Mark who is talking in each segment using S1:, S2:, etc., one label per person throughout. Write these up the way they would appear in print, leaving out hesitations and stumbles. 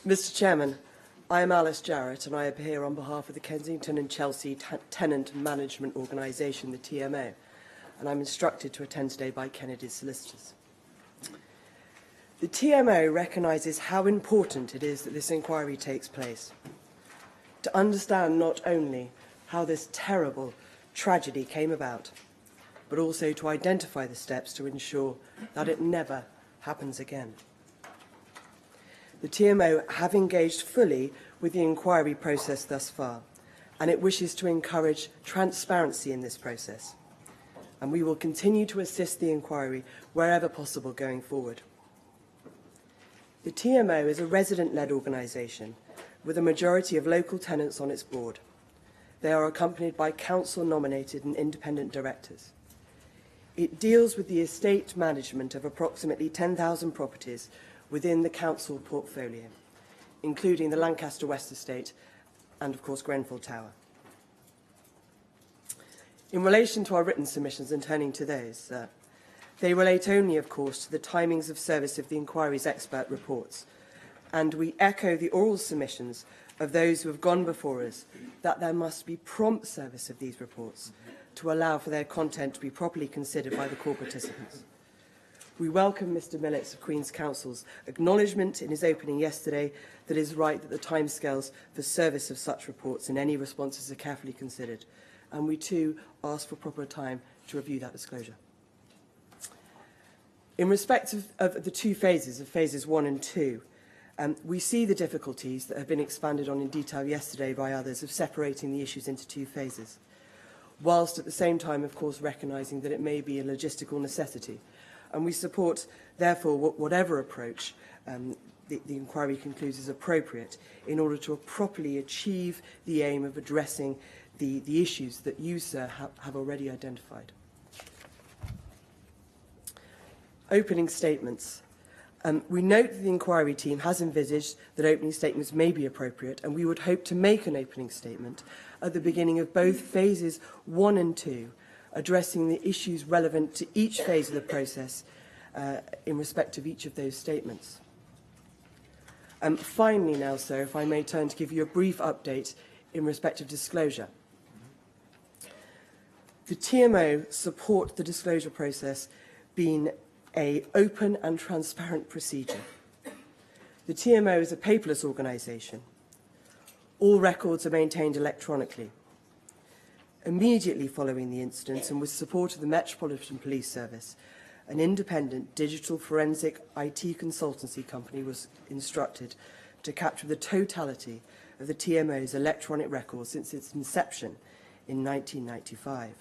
S1: Mr. Chairman, I am Alice Jarratt and I appear on behalf of the Kensington and Chelsea Tenant Management Organisation, the TMO, and I'm instructed to attend today by Kennedys Solicitors. The TMO recognises how important it is that this inquiry takes place, to understand not only how this terrible tragedy came about, but also to identify the steps to ensure that it never happens again. The TMO have engaged fully with the inquiry process thus far, and it wishes to encourage transparency in this process. And we will continue to assist the inquiry wherever possible going forward. The TMO is a resident-led organisation with a majority of local tenants on its board. They are accompanied by council-nominated and independent directors. It deals with the estate management of approximately 10,000 properties within the council portfolio, including the Lancaster West Estate and, of course, Grenfell Tower. In relation to our written submissions and turning to those, they relate only, of course, to the timings of service of the inquiry's expert reports, and we echo the oral submissions of those who have gone before us that there must be prompt service of these reports to allow for their content to be properly considered by the core participants. We welcome Mr Millett's of Queen's Council's acknowledgement in his opening yesterday that it is right that the timescales for service of such reports and any responses are carefully considered, and we too ask for proper time to review that disclosure. In respect of the two phases, of phases 1 and 2, we see the difficulties that have been expanded on in detail yesterday by others of separating the issues into two phases, whilst at the same time, of course, recognising that it may be a logistical necessity. And we support, therefore, whatever approach the inquiry concludes is appropriate in order to properly achieve the aim of addressing the issues that you, sir, have already identified. Opening statements. We note that the inquiry team has envisaged that opening statements may be appropriate, and we would hope to make an opening statement at the beginning of both phases 1 and 2, addressing the issues relevant to each phase of the process in respect of each of those statements. Finally now, sir, if I may turn to give you a brief update in respect of disclosure. The TMO support the disclosure process being an open and transparent procedure. The TMO is a paperless organisation. All records are maintained electronically. Immediately following the incident, and with support of the Metropolitan Police Service, an independent digital forensic IT consultancy company was instructed to capture the totality of the TMO's electronic records since its inception in 1995.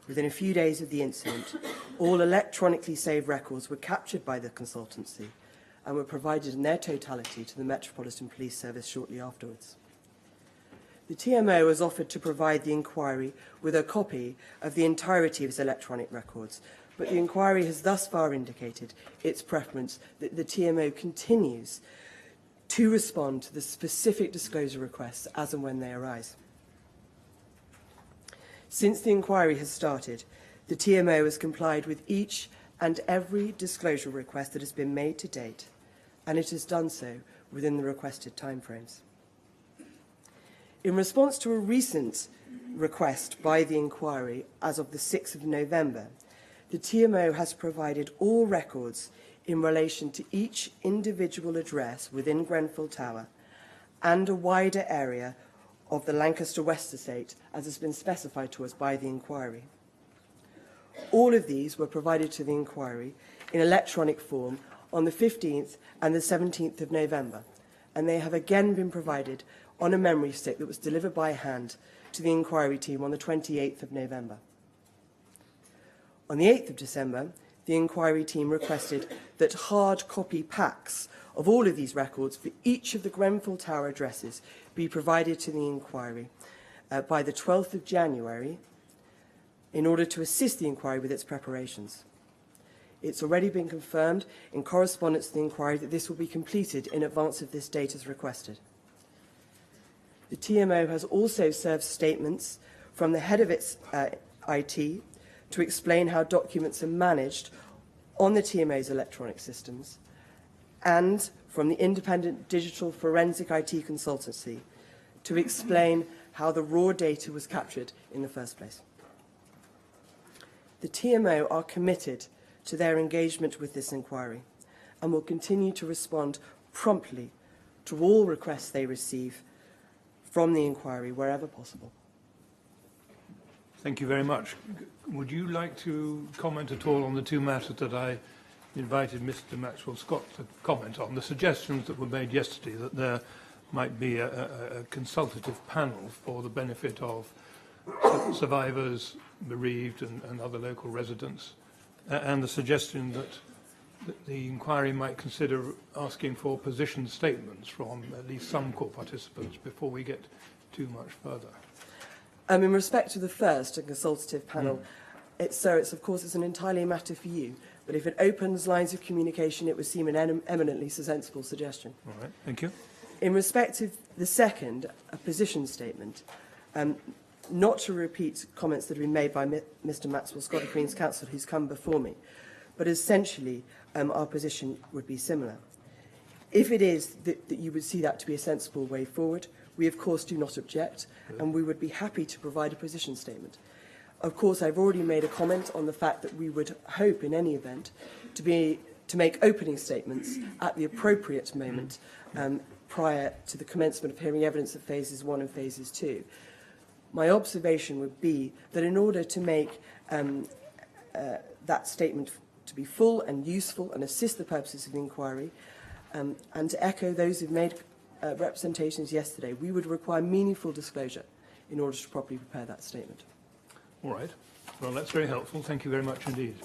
S1: Within a few days of the incident, all electronically saved records were captured by the consultancy and were provided in their totality to the Metropolitan Police Service shortly afterwards. The TMO has offered to provide the inquiry with a copy of the entirety of its electronic records, but the inquiry has thus far indicated its preference that the TMO continues to respond to the specific disclosure requests as and when they arise. Since the inquiry has started, the TMO has complied with each and every disclosure request that has been made to date, and it has done so within the requested timeframes. In response to a recent request by the inquiry as of the 6th of November, the TMO has provided all records in relation to each individual address within Grenfell Tower and a wider area of the Lancaster West Estate, as has been specified to us by the inquiry. All of these were provided to the inquiry in electronic form on the 15th and the 17th of November, and they have again been provided on a memory stick that was delivered by hand to the inquiry team on the 28th of November. On the 8th of December, the inquiry team requested that hard copy packs of all of these records for each of the Grenfell Tower addresses be provided to the inquiry by the 12th of January in order to assist the inquiry with its preparations. It's already been confirmed in correspondence to the inquiry that this will be completed in advance of this date as requested. The TMO has also served statements from the head of its IT to explain how documents are managed on the TMO's electronic systems and from the independent digital forensic IT consultancy to explain how the raw data was captured in the first place. The TMO are committed to their engagement with this inquiry and will continue to respond promptly to all requests they receive from the inquiry wherever possible.
S2: Thank you very much. Would you like to comment at all on the two matters that I invited Mr. Maxwell-Scott to comment on? The suggestions that were made yesterday that there might be a consultative panel for the benefit of survivors, bereaved and other local residents, and the suggestion that the inquiry might consider asking for position statements from at least some core participants before we get too much further.
S1: In respect to the first, a consultative panel, it's of course it's an entirely matter for you, but if it opens lines of communication, it would seem an eminently sensible suggestion.
S2: All right, thank you.
S1: In respect of the second, a position statement, not to repeat comments that have been made by Mr. Maxwell-Scott of Queen's Counsel, who's come before me, but essentially our position would be similar. If it is that you would see that to be a sensible way forward, we of course do not object, and we would be happy to provide a position statement. Of course, I've already made a comment on the fact that we would hope, in any event, to make opening statements at the appropriate moment prior to the commencement of hearing evidence of phases 1 and phases 2. My observation would be that in order to make that statement to be full and useful and assist the purposes of the inquiry, and to echo those who've made representations yesterday, we would require meaningful disclosure in order to properly prepare that statement.
S2: All right. Well, that's very helpful. Thank you very much indeed.